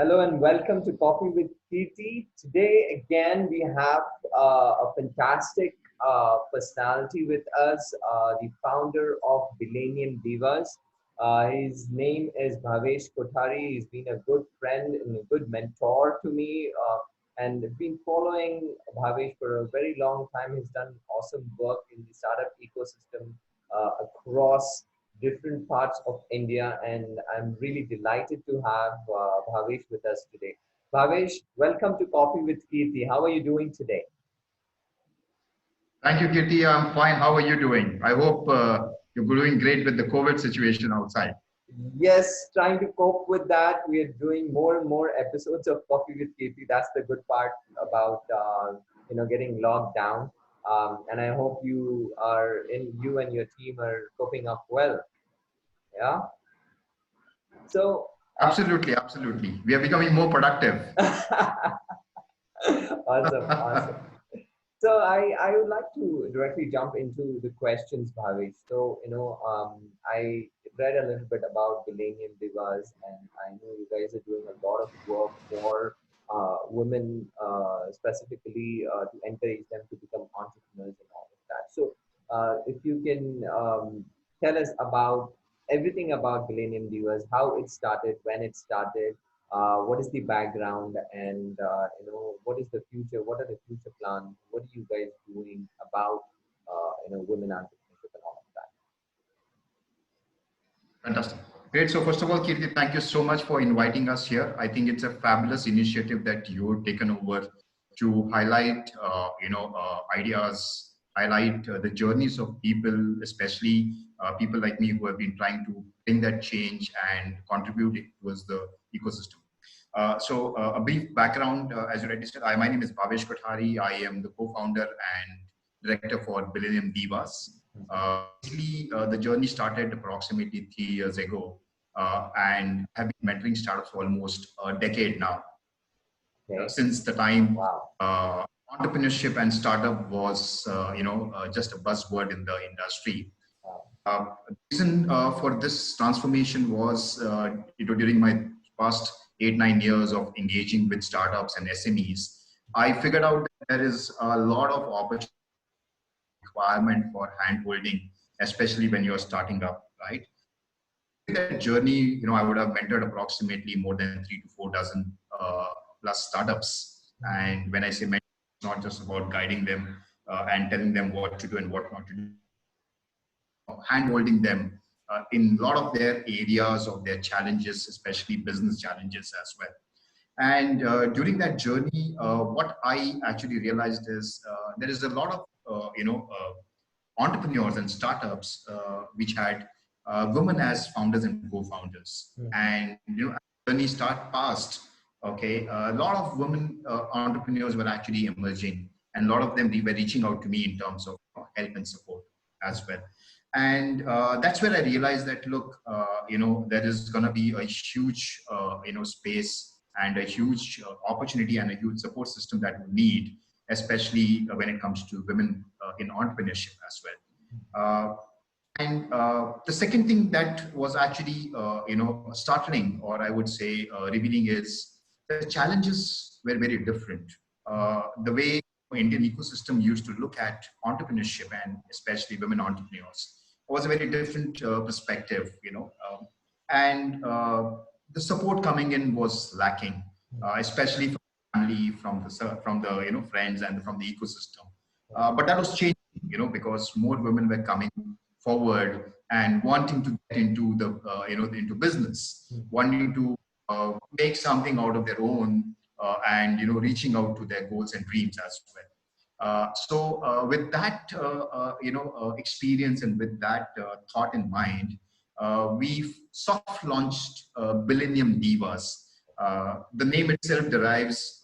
Hello and welcome to Coffee with Keerthi. Today, again, we have a fantastic personality with us, the founder of Billennium Divas. His name is Bhavesh Kothari. He's been a good friend and a good mentor to me, and been following Bhavesh for a very long time. He's done awesome work in the startup ecosystem across different parts of India, and I'm really delighted to have Bhavesh with us today. Bhavesh, welcome to Coffee with Keerthi. How are you doing today? Thank you, Keerthi. I'm fine. How are you doing? I hope you're doing great with the COVID situation outside. Yes, trying to cope with that. We are doing more and more episodes of Coffee with Keerthi. That's the good part about getting locked down. And I hope you and your team are coping up well. Yeah. So. Absolutely, absolutely. We are becoming more productive. Awesome, awesome. So I would like to directly jump into the questions, Bhavesh. So, I read a little bit about Billennium Divas, and I know you guys are doing a lot of work for women, specifically to encourage them to become entrepreneurs and all of that. So, if you can tell us about everything about Billennium Divas, how it started, when it started, what is the background, and what is the future, what are the future plans, what are you guys doing about women entrepreneurship and all of that. Fantastic. Great. So first of all, Keerthi, thank you so much for inviting us here. I think it's a fabulous initiative that you've taken over to highlight, ideas, highlight the journeys of people, especially people like me who have been trying to bring that change and contribute towards the ecosystem. A brief background, as you already said, my name is Bhavesh Kothari. I am the co-founder and director for Billennium Divas. The journey started approximately 3 years ago, and have been mentoring startups for almost a decade now. Okay. Since the time entrepreneurship and startup was, just a buzzword in the industry. The reason for this transformation was, during my past 8-9 years of engaging with startups and SMEs, I figured out that there is a lot of opportunity requirement for hand-holding, especially when you're starting up, right? In that journey, I would have mentored approximately more than 3 to 4 dozen plus startups. And when I say mentor, it's not just about guiding them and telling them what to do and what not to do. Hand-holding them in a lot of their areas of their challenges, especially business challenges as well. And during that journey, what I actually realized is there is a lot of entrepreneurs and startups which had women as founders and co-founders. Mm-hmm. And as the journey start past, a lot of women entrepreneurs were actually emerging, and a lot of them were reaching out to me in terms of help and support as well. And that's where I realized that, look, there is going to be a huge, space and a huge opportunity and a huge support system that we need, especially when it comes to women in entrepreneurship as well. And the second thing that was actually, startling, or I would say revealing, is the challenges were very different. The way Indian ecosystem used to look at entrepreneurship and especially women entrepreneurs was a very different perspective, and the support coming in was lacking, especially from family, from the friends and from the ecosystem. But that was changing, because more women were coming forward and wanting to get into the into business, wanting to make something out of their own, and reaching out to their goals and dreams as well. So with that experience and with that thought in mind, we soft launched Billennium Divas. The name itself derives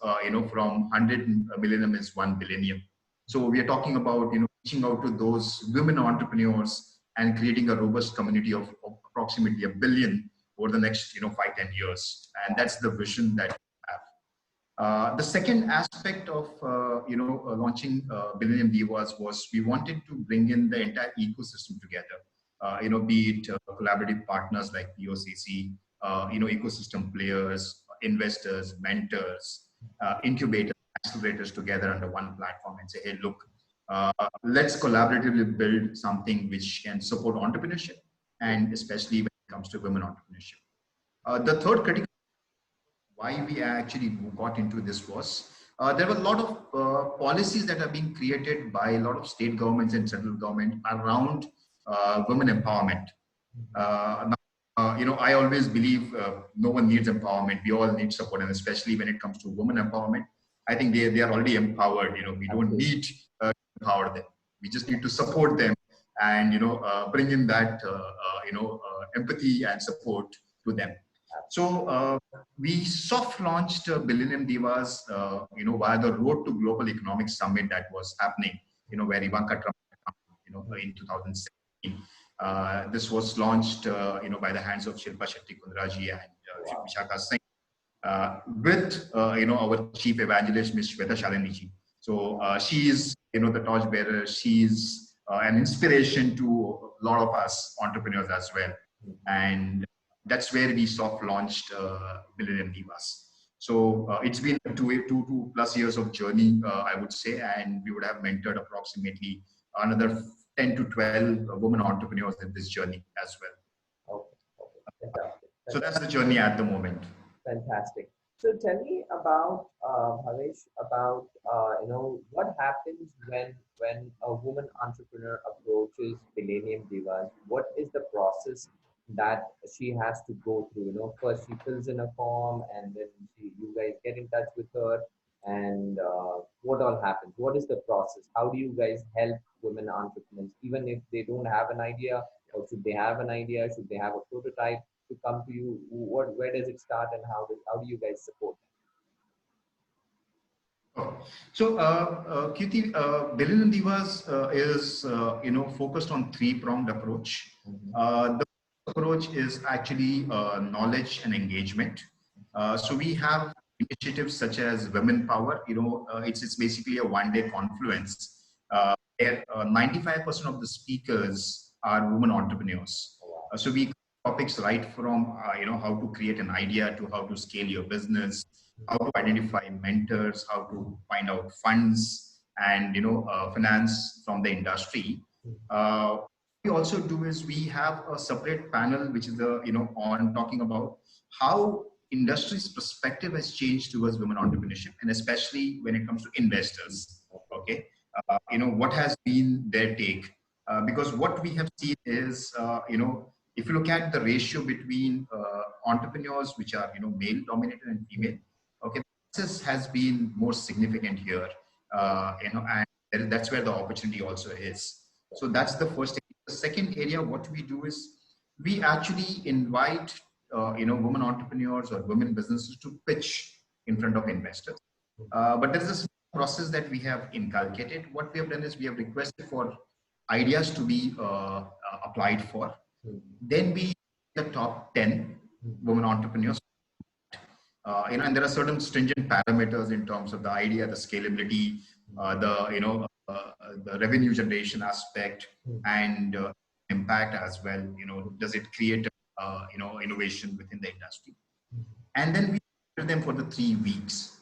from 100 millennium is 1 billennium. So we are talking about reaching out to those women entrepreneurs and creating a robust community of approximately 1 billion over the next 5-10 years, and that's the vision that we have. The second aspect of launching Billennium Divas was we wanted to bring in the entire ecosystem together. Be it collaborative partners like POCC, ecosystem players, investors, mentors, incubators, accelerators together under one platform and say, hey, look, let's collaboratively build something which can support entrepreneurship, and especially when it comes to women entrepreneurship. The third critical why we actually got into this was there were a lot of policies that are being created by a lot of state governments and central government around women empowerment. I always believe no one needs empowerment. We all need support, and especially when it comes to women empowerment, I think they are already empowered. We don't need to empower them. We just need to support them and bring in that empathy and support to them. So we soft launched Billennium Divas, via the Road to Global Economic Summit that was happening, where Ivanka Trump, in 2017. This was launched, by the hands of Shilpa Shetty-Kundraji and Vishaka Singh, with, our chief evangelist, Ms. Shweta Shaliniji. So she is, the torchbearer. She's an inspiration to a lot of us entrepreneurs as well. And that's where we soft launched Billennium Divas. So it's been two plus years of journey, I would say, and we would have mentored approximately another 10 to 12 women entrepreneurs in this journey as well. Okay. Fantastic. So that's the journey at the moment. Fantastic. So tell me about Bhavesh, about what happens when a woman entrepreneur approaches Billennium Divas. What is the process that she has to go through? First she fills in a form, and then you guys get in touch with her, and what all happens? What is the process? How do you guys help women entrepreneurs, even if they don't have an idea, or should they have an idea? Should they have a prototype to come to you? Where does it start, and how do you guys support them? So, Keerthi, Billennium Divas is focused on three-pronged approach. The approach is actually knowledge and engagement. So we have initiatives such as Women Power. It's basically a one-day confluence where 95% of the speakers are women entrepreneurs. So we topics right from how to create an idea to how to scale your business, how to identify mentors, how to find out funds and finance from the industry. What we also do is we have a separate panel which is on talking about how industry's perspective has changed towards women entrepreneurship, and especially when it comes to investors. Okay, what has been their take? Because what we have seen is if you look at the ratio between entrepreneurs which are male dominated and female, okay, this has been more significant here, and that's where the opportunity also is. So that's the first area. The second area, what we do is we actually invite women entrepreneurs or women businesses to pitch in front of investors. But there is a process that we have inculcated. What we have done is we have requested for ideas to be applied for. Then we the top 10 women entrepreneurs, and there are certain stringent parameters in terms of the idea, the scalability, the revenue generation aspect, and impact as well. Does it create innovation within the industry? And then we prepare them for the 3 weeks.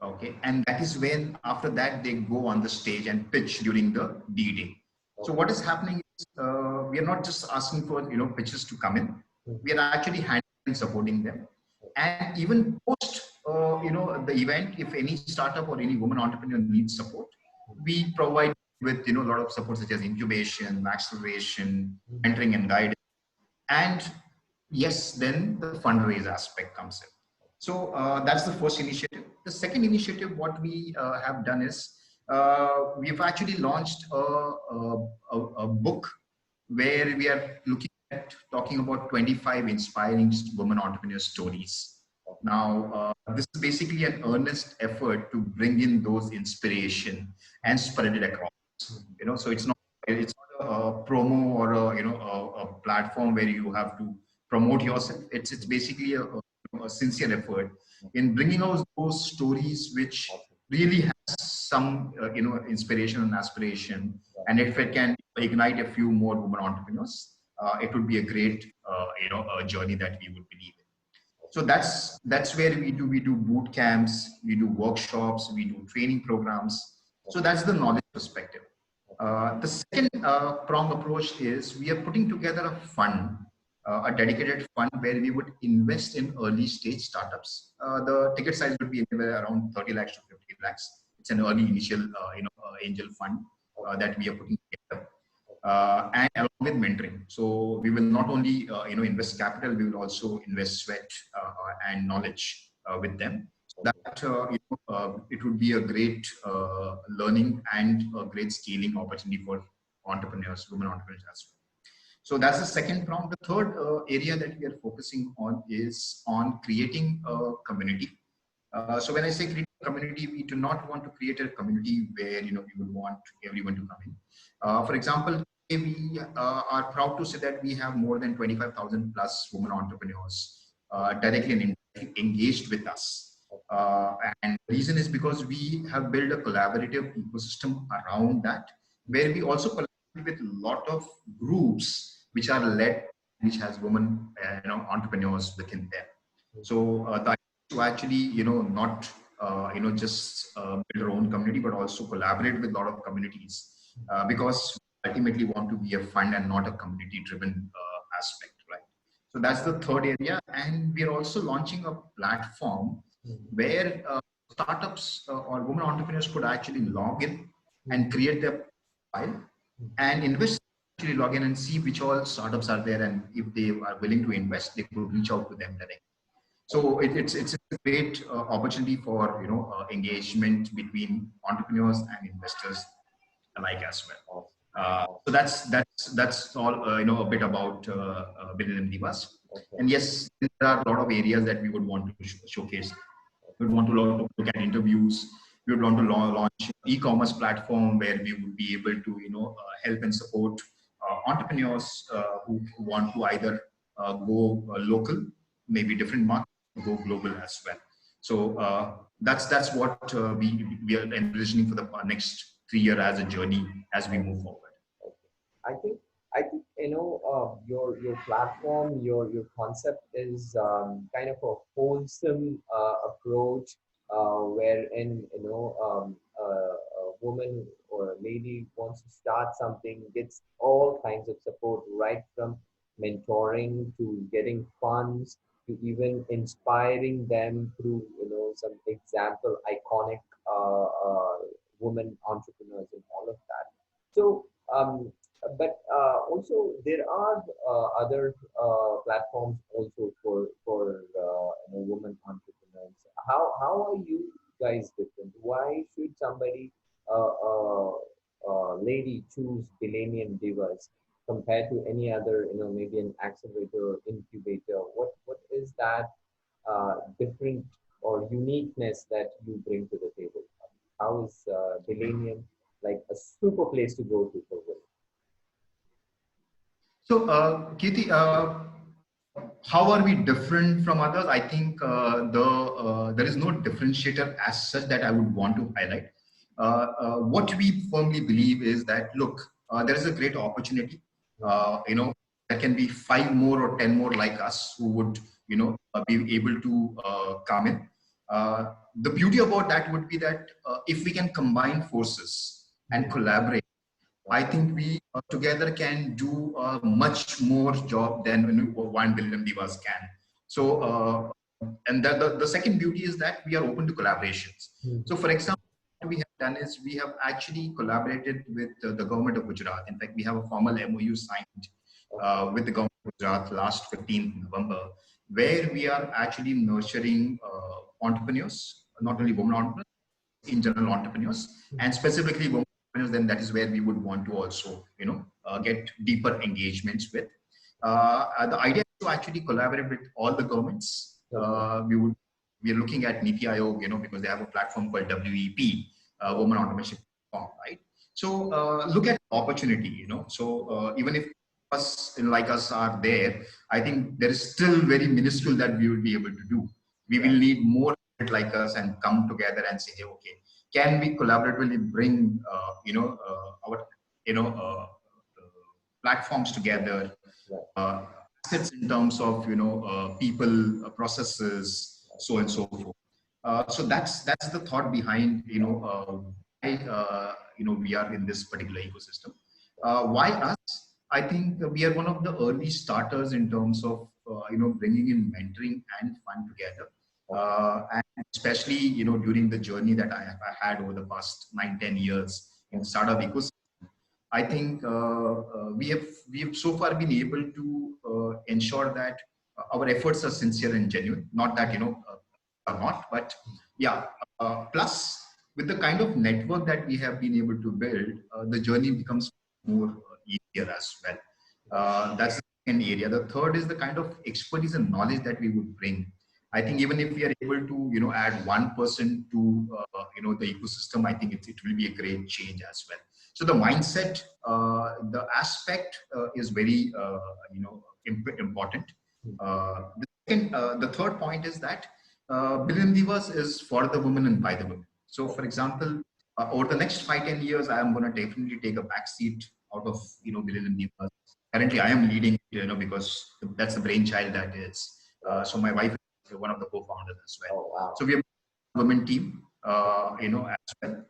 Okay, and that is when after that they go on the stage and pitch during the D-Day. So what is happening is we are not just asking for pitches to come in. We are actually handling supporting them, and even post the event, if any startup or any woman entrepreneur needs support, we provide with a lot of support such as incubation, acceleration, mentoring and guidance, and yes, then the fundraise aspect comes in. So that's the first initiative. The second initiative, what we have done is we've actually launched a book where we are looking at talking about 25 inspiring women entrepreneur stories. Now, this is basically an earnest effort to bring in those inspiration and spread it across. So it's not a promo or a platform where you have to promote yourself. It's basically a sincere effort in bringing out those stories which really has some inspiration and aspiration, and if it can ignite a few more women entrepreneurs, it would be a great journey that we would believe in. So that's where we do boot camps, we do workshops, we do training programs. So that's the knowledge perspective. The second prong approach is we are putting together a fund, a dedicated fund where we would invest in early stage startups. The ticket size would be anywhere around 30 lakhs to 50 lakhs. It's an early initial, angel fund that we are putting together, and along with mentoring. So we will not only invest capital, we will also invest sweat and knowledge with them. That it would be a great learning and a great scaling opportunity for entrepreneurs, women entrepreneurs as well. So that's the second prong. The third area that we are focusing on is on creating a community. So when I say create a community, we do not want to create a community where we would want everyone to come in. For example, we are proud to say that we have more than 25,000 plus women entrepreneurs directly and indirectly engaged with us. And the reason is because we have built a collaborative ecosystem around that, where we also collaborate with a lot of groups which are led, which has women entrepreneurs within them. So the to actually not just build our own community, but also collaborate with a lot of communities, because we ultimately want to be a fund and not a community driven aspect, right? So that's the third area. And we are also launching a platform where startups or women entrepreneurs could actually log in and create their profile and invest, actually log in and see which all startups are there, and if they are willing to invest, they could reach out to them directly. So it's a great opportunity for engagement between entrepreneurs and investors alike as well. So that's all a bit about Billennium Divas. And yes, there are a lot of areas that we would want to showcase. We would want to look at interviews. We would want to launch e-commerce platform where we would be able to help and support entrepreneurs who want to either go local, maybe different markets, go global as well. So that's what we are envisioning for the next 3 years as a journey as we move forward. I think your platform, your concept is kind of a wholesome approach, wherein a woman or a lady wants to start something, gets all kinds of support, right from mentoring to getting funds to even inspiring them through some example iconic women entrepreneurs and all of that. So but also there are other platforms also for women entrepreneurs. How are you guys different? Why should somebody lady choose Billennium Divas compared to any other maybe an accelerator or incubator? What is that different or uniqueness that you bring to the table? How is Billennium like a super place to go to for women? So, Keerthi, how are we different from others? I think there is no differentiator as such that I would want to highlight. What we firmly believe is that, look, there is a great opportunity. There can be 5 more or 10 more like us who would, be able to come in. The beauty about that would be that if we can combine forces and collaborate, I think we together can do a much more job than one Billennium Divas can. So, and the second beauty is that we are open to collaborations. So, for example, what we have done is we have actually collaborated with the government of Gujarat. In fact, we have a formal MOU signed with the government of Gujarat last 15th November, where we are actually nurturing entrepreneurs, not only women entrepreneurs, in general entrepreneurs, and specifically women entrepreneurs. Then that is where we would want to also, get deeper engagements with. The idea is to actually collaborate with all the governments. We are looking at NITI Aayog, because they have a platform called WEP, Women Entrepreneurship Platform, right? So look at opportunity, So even if us like us are there, I think there is still very minuscule that we will be able to do. We will need more like us and come together and say, hey, okay, can we collaboratively bring our platforms together, assets in terms of, people, processes, so and so forth. So that's the thought behind, why, we are in this particular ecosystem. Why us? I think we are one of the early starters in terms of, bringing in mentoring and fun together. And especially, during the journey that I had over the past 9-10 years in startup ecosystem, I think we have so far been able to ensure that our efforts are sincere and genuine. Not that are not, but yeah. Plus, with the kind of network that we have been able to build, the journey becomes more easier as well. That's the second area. The third is the kind of expertise and knowledge that we would bring. I think even if we are able to, add 1% to, the ecosystem, I think it will be a great change as well. So the mindset, the aspect is very, important. The third point is that Billennium Divas is for the women and by the women. So, for example, over the next 5-10 years, I am going to definitely take a backseat out of Billennium Divas. Currently, I am leading, because that's the brainchild that is. So my wife is one of the co-founders as well. Oh, wow. So we have a women team, as well.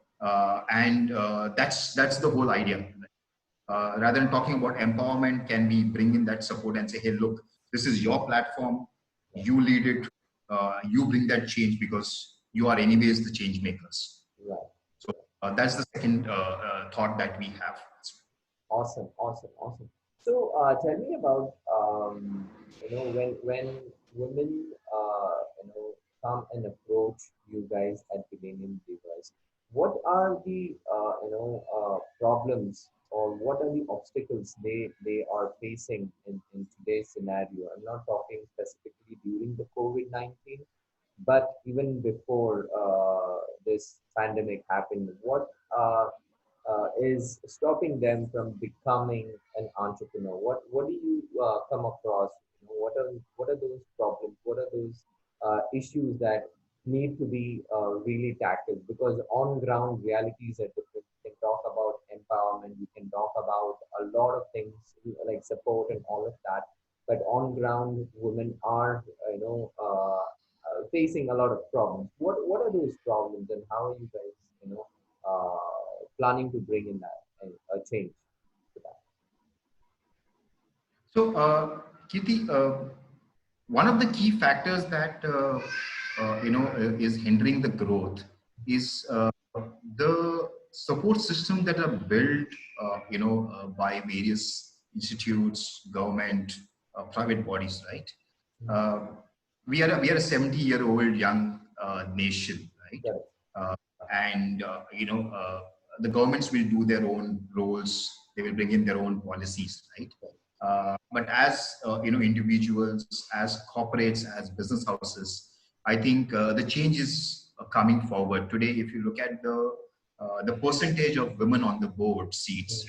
And that's the whole idea. Rather than talking about empowerment, can we bring in that support and say, hey, look, this is your platform, you lead it, you bring that change because you are anyways the change makers. Right. So that's the second thought that we have. Awesome. So tell me about when women come and approach you guys at Billennium Divas, what are the problems or what are the obstacles they are facing in today's scenario? I'm not talking specifically during the COVID-19, but even before this pandemic happened. What is stopping them from becoming an entrepreneur? What do you come across? What are those problems? What are those issues that need to be really tackled? Because on ground realities are different. We can talk about empowerment. We can talk about a lot of things like support and all of that. But on ground, women are facing a lot of problems. What are those problems, and how are you guys planning to bring in that a change to that? So, Keerthi, one of the key factors that is hindering the growth is the support system that are built, by various institutes, government, private bodies, right? We are a 70-year-old young nation, right? And the governments will do their own roles. They will bring in their own policies, right? But as individuals, as corporates, as business houses, I think the change is coming forward today. If you look at the percentage of women on the board seats,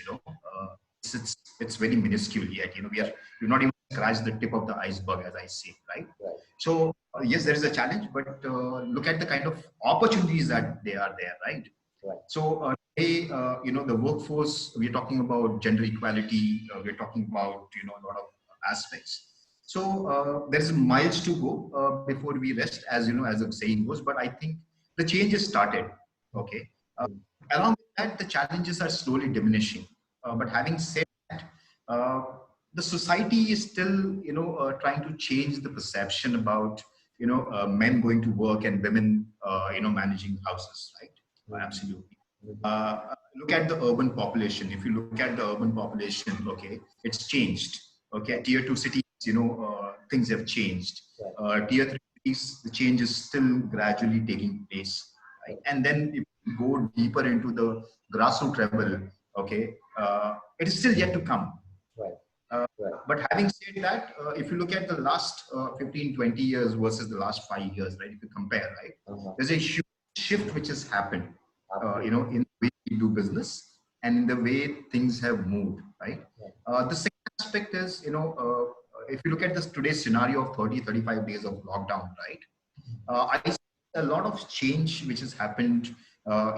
it's very minuscule yet. We've not even scratched the tip of the iceberg, as I say, right? So yes, there is a challenge, but look at the kind of opportunities that they are there, right? So today, the workforce, we're talking about gender equality, we're talking about, a lot of aspects. So there's miles to go before we rest, as as the saying goes, but I think the change has started, okay? Along with that, the challenges are slowly diminishing. But having said that, the society is still, trying to change the perception about, men going to work and women, managing houses, right? Absolutely. Look at the urban population. If you look at the urban population, okay, it's changed. Okay, tier 2 cities, things have changed. Tier 3 cities, the change is still gradually taking place. Right? And then if you go deeper into the grassroots level, okay, it is still yet to come. But having said that, if you look at the last 15, 20 years versus the last 5 years, right, if you compare, right, there's a huge shift which has happened, in the way we do business and in the way things have moved, right? The second aspect is, if you look at this today's scenario of 30, 35 days of lockdown, right? I see a lot of change which has happened,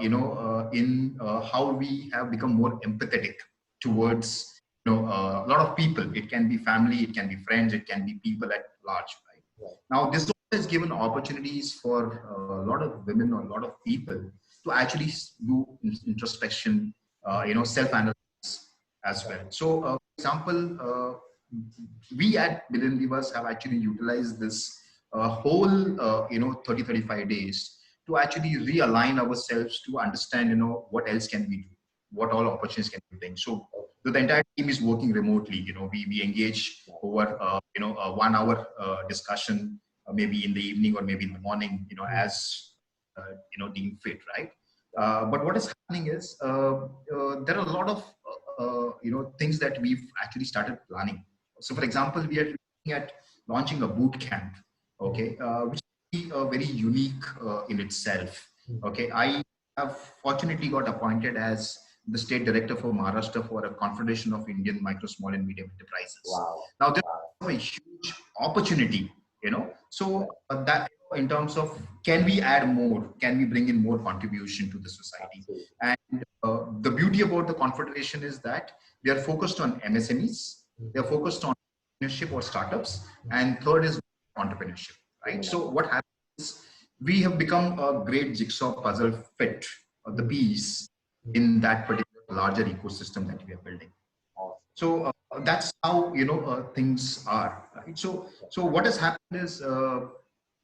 in how we have become more empathetic towards a lot of people. It can be family, it can be friends, it can be people at large, right? Right. Now, this has given opportunities for a lot of women or a lot of people to actually do introspection, self-analysis as well. So, for example, we at Billion Divas have actually utilized this whole, 35 days to actually realign ourselves to understand, what else can we do, what all opportunities can we bring. So the entire team is working remotely. We engage over, a 1 hour discussion, maybe in the evening or maybe in the morning, as, deemed fit, right? But what is happening is, there are a lot of, things that we've actually started planning. So, for example, we are looking at launching a boot camp, okay, which is very unique in itself. Okay, I have fortunately got appointed as the state director for Maharashtra for a Confederation of Indian Micro, Small and Medium Enterprises. Wow. Now, there's a huge opportunity, so that in terms of can we add more, can we bring in more contribution to the society? Absolutely. And the beauty about the Confederation is that we are focused on MSMEs, they are focused on entrepreneurship or startups, and third is entrepreneurship, right? So what happens is we have become a great jigsaw puzzle fit of the piece in that particular larger ecosystem that we are building. So that's how things are, right? So what has happened is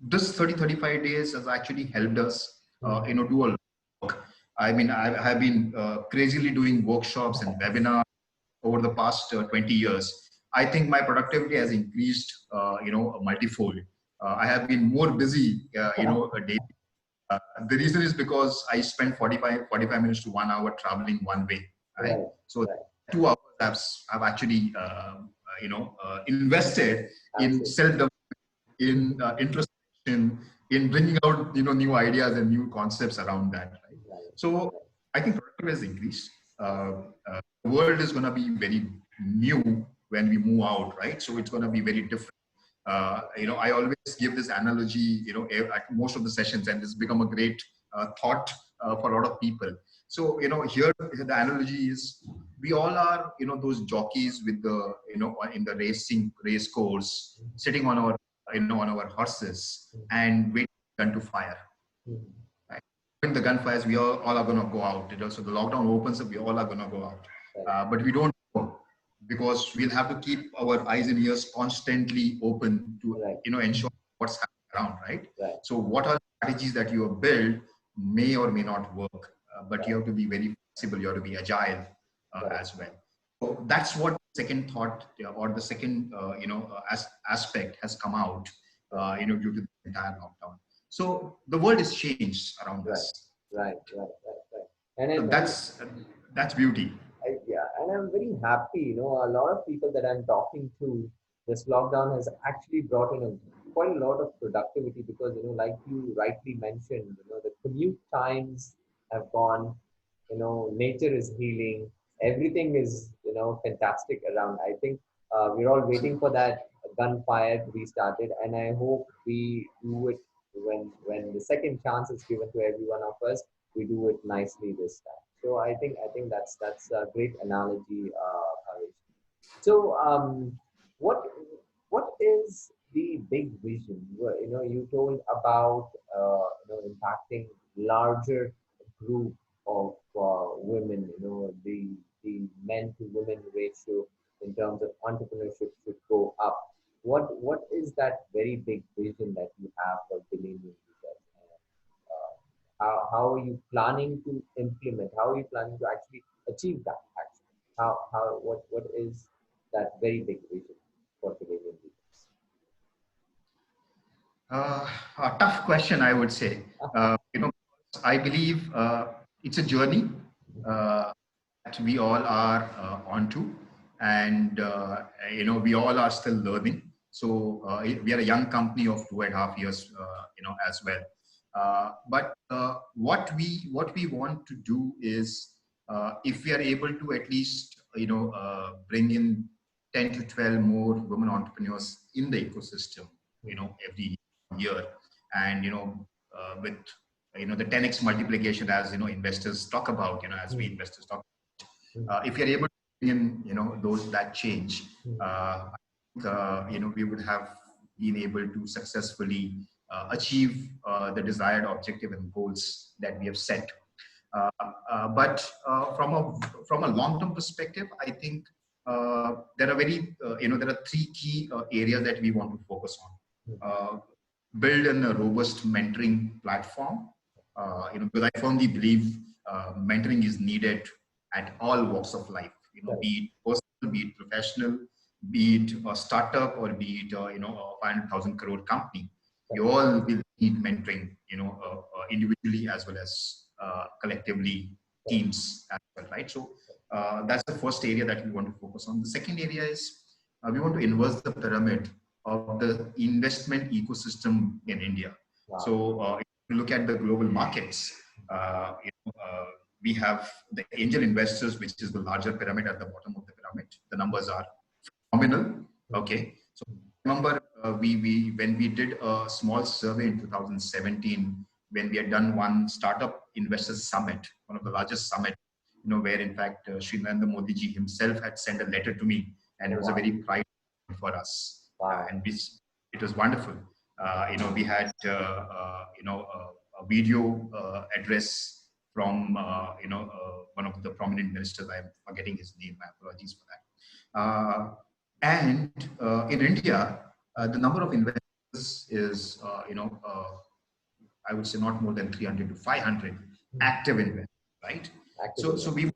this 35 days has actually helped us do a lot of work. I mean, I have been crazily doing workshops and webinars over the past 20 years. I think my productivity has increased, multifold. I have been more busy, a day. The reason is because I spend 45 minutes to 1 hour traveling one way, right? So 2 hours I've actually, invested in self-development, in introspection, in bringing out, new ideas and new concepts around that, right? So I think productivity has increased. The world is going to be very new when we move out, right? So it's going to be very different. I always give this analogy, at most of the sessions, and it's become a great thought for a lot of people. So, here the analogy is we all are, those jockeys with the, in the race course, sitting on our, on our horses and waiting for the gun to fire. Right? When the gun fires, we all are going to go out. So the lockdown opens up, we all are going to go out. But we don't go, because we'll have to keep our eyes and ears constantly open to, ensure what's happening around, right? So what are the strategies that you have built may or may not work, but you have to be very flexible, you have to be agile as well. So that's what the second thought or the second, aspect has come out, due to the entire lockdown. So the world has changed around us. Right. And so that's beauty. Yeah, and I'm very happy. A lot of people that I'm talking to, this lockdown has actually brought in quite a lot of productivity because, like you rightly mentioned, the commute times have gone, nature is healing, everything is, fantastic around. I think we're all waiting for that gunfire to be started, and I hope we do it when the second chance is given to every one of us, we do it nicely this time. So I think that's a great analogy, Bhavesh. So what what is the big vision? You told about impacting larger group of women. The men to women ratio in terms of entrepreneurship should go up. What is that very big vision that you have for Billennium Divas? How are you planning to implement? How are you planning to actually achieve that? Actually, what is that very big vision for Billennium Divas? A tough question, I would say. I believe it's a journey that we all are onto, and we all are still learning. So we are a young company of 2.5 years, as well. But what we want to do is, if we are able to at least bring in 10 to 12 more women entrepreneurs in the ecosystem, every year, and with the 10x multiplication, as investors talk about, as we investors talk, if you're able to in, that change, we would have been able to successfully achieve the desired objective and goals that we have set. But from a long-term perspective, I think there are three key areas that we want to focus on. Build a robust mentoring platform, because I firmly believe mentoring is needed at all walks of life, be it personal, be it professional, be it a startup, or be it a 500,000 crore company. You all will need mentoring, individually as well as collectively, teams as well, right? So that's the first area that we want to focus on. The second area is we want to inverse the pyramid of the investment ecosystem in India. Wow. So if you look at the global markets, we have the angel investors, which is the larger pyramid at the bottom of the pyramid. The numbers are phenomenal. Okay, so remember when we did a small survey in 2017, when we had done one startup investors summit, one of the largest summit, where in fact Sri Narendra Modi ji himself had sent a letter to me, and it was a very pride for us. Wow. And it was wonderful. We had a video address from one of the prominent ministers. I'm forgetting his name. My apologies for that. And in India, the number of investors is I would say not more than 300 to 500 active investors, right? So we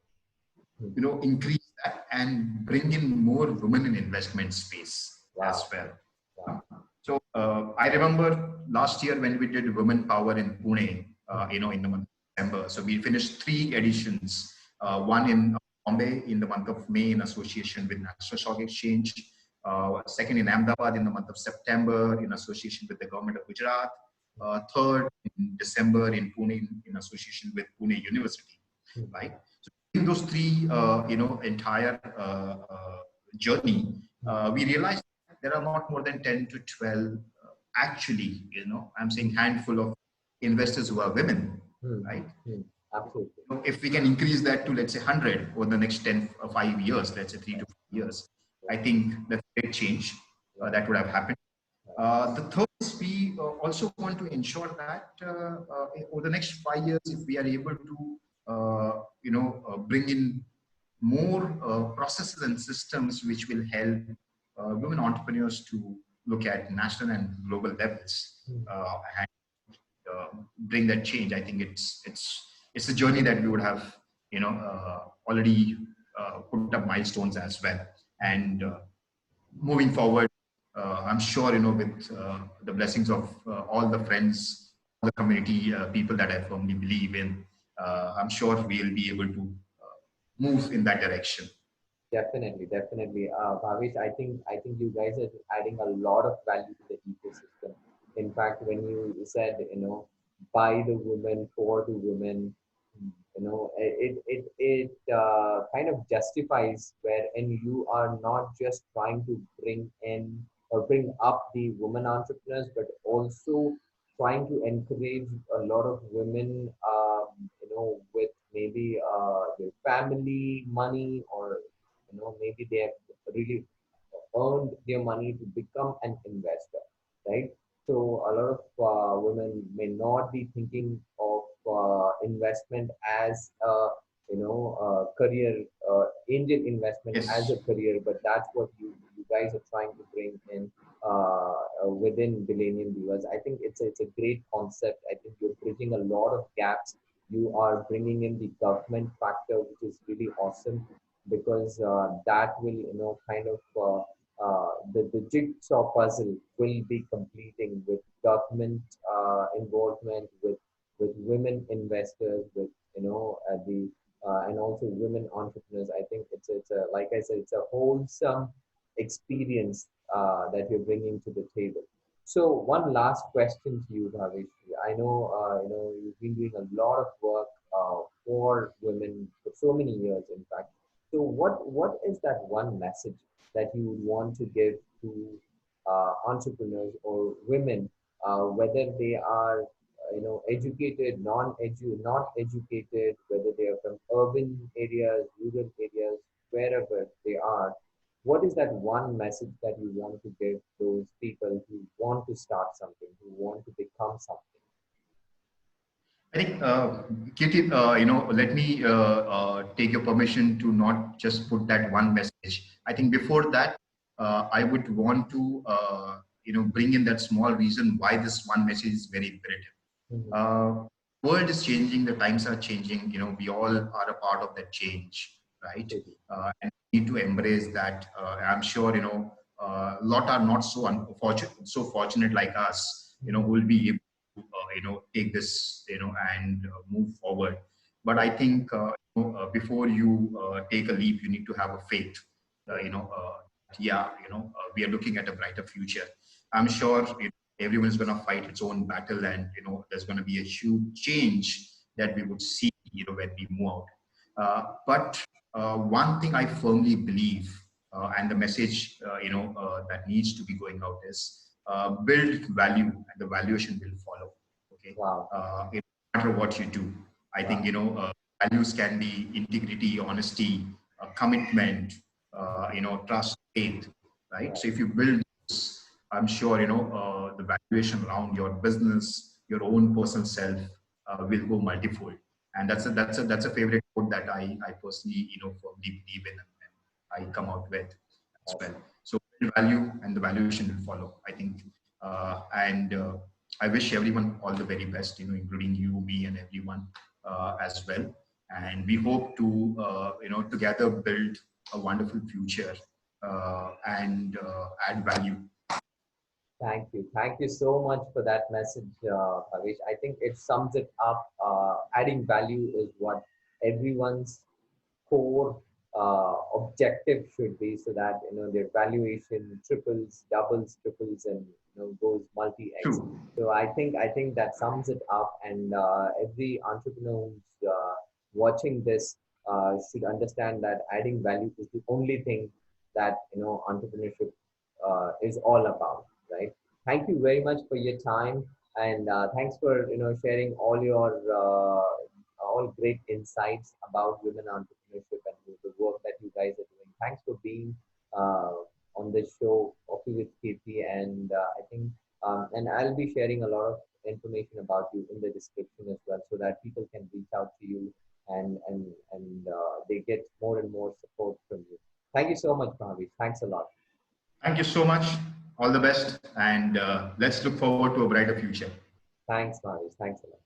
increase that and bring in more women in investment space as well. Wow. So I remember last year when we did Women Power in Pune, in the month of December. So we finished 3 editions, one in Mumbai in the month of May in association with National Stock Exchange, second in Ahmedabad in the month of September in association with the government of Gujarat, third in December in Pune in association with Pune University, right? So in those 3, entire journey, we realized there are not more than 10 to 12, actually, I'm saying handful of investors who are women, right? Absolutely. If we can increase that to, let's say, 100 over the next 5 years, let's say 3 to 5 years, I think that's a great change that would have happened. The third is we also want to ensure that over the next 5 years, if we are able to, bring in more processes and systems which will help women entrepreneurs to look at national and global levels and bring that change. I think it's a journey that we would have already put up milestones as well. And moving forward, I'm sure with the blessings of all the friends, all the community people that I firmly believe in, I'm sure we'll be able to move in that direction. Definitely. Bhavesh, I think you guys are adding a lot of value to the ecosystem. In fact, when you said, by the women, for the women, it kind of justifies wherein you are not just trying to bring in or bring up the women entrepreneurs, but also trying to encourage a lot of women, with maybe their family money, or maybe they have really earned their money to become an investor, right? So a lot of women may not be thinking of investment as a career, angel investment as a career, but that's what you guys are trying to bring in within Billennium Divas. I think it's a great concept. I think you're bridging a lot of gaps. You are bringing in the government factor, which is really awesome, because that will kind of the jigsaw puzzle will be completing with government involvement, with women investors, with the and also women entrepreneurs. I think it's a, like I said, it's a wholesome experience that you're bringing to the table. So one last question to you, Bhavesh. I know you've been doing a lot of work for women for so many years, in fact. So what is that one message that you would want to give to entrepreneurs or women, whether they are educated, not educated, whether they are from urban areas, rural areas, wherever, that one message that you want to give those people who want to start something, who want to become something? I think, Keerthi, let me take your permission to not just put that one message. I think before that, I would want to, bring in that small reason why this one message is very imperative. Mm-hmm. World is changing, the times are changing. We all are a part of that change, right? And we need to embrace that. I'm sure a lot are not so unfortunate, so fortunate like us. Who will be able to take this and move forward. But I think before you take a leap, you need to have a faith. We are looking at a brighter future. I'm sure everyone is going to fight its own battle, and there's going to be a huge change that we would see when we move out. But one thing I firmly believe, and the message that needs to be going out is build value, and the valuation will follow. Okay. Wow. No matter what you do, I think values can be integrity, honesty, commitment, trust, faith, right? So if you build this, I'm sure the valuation around your business, your own personal self, will go multifold. And that's a favorite quote that I personally firmly believe in, and I come out with as well. So build value, and the valuation will follow, I think. And I wish everyone all the very best, including you, me, and everyone as well. And we hope to together build a wonderful future and add value. Thank you. Thank you so much for that message, Bhavesh. I think it sums it up. Adding value is what everyone's core objective should be, so that their valuation triples, doubles, triples, and goes multi-x. True. So I think that sums it up, and every entrepreneur who's watching this should understand that adding value is the only thing that entrepreneurship is all about, right? Thank you very much for your time, and thanks for sharing all your all great insights about women entrepreneurship and the work that you guys are doing. Thanks for being uh, on this show, Coffee with Keerthi, and I think and I'll be sharing a lot of information about you in the description as well, so that people can reach out to you and they get more and more support from you. Thank you so much, Bhavesh. Thanks a lot. Thank you so much. All the best. And let's look forward to a brighter future. Thanks, Bhavesh. Thanks a lot.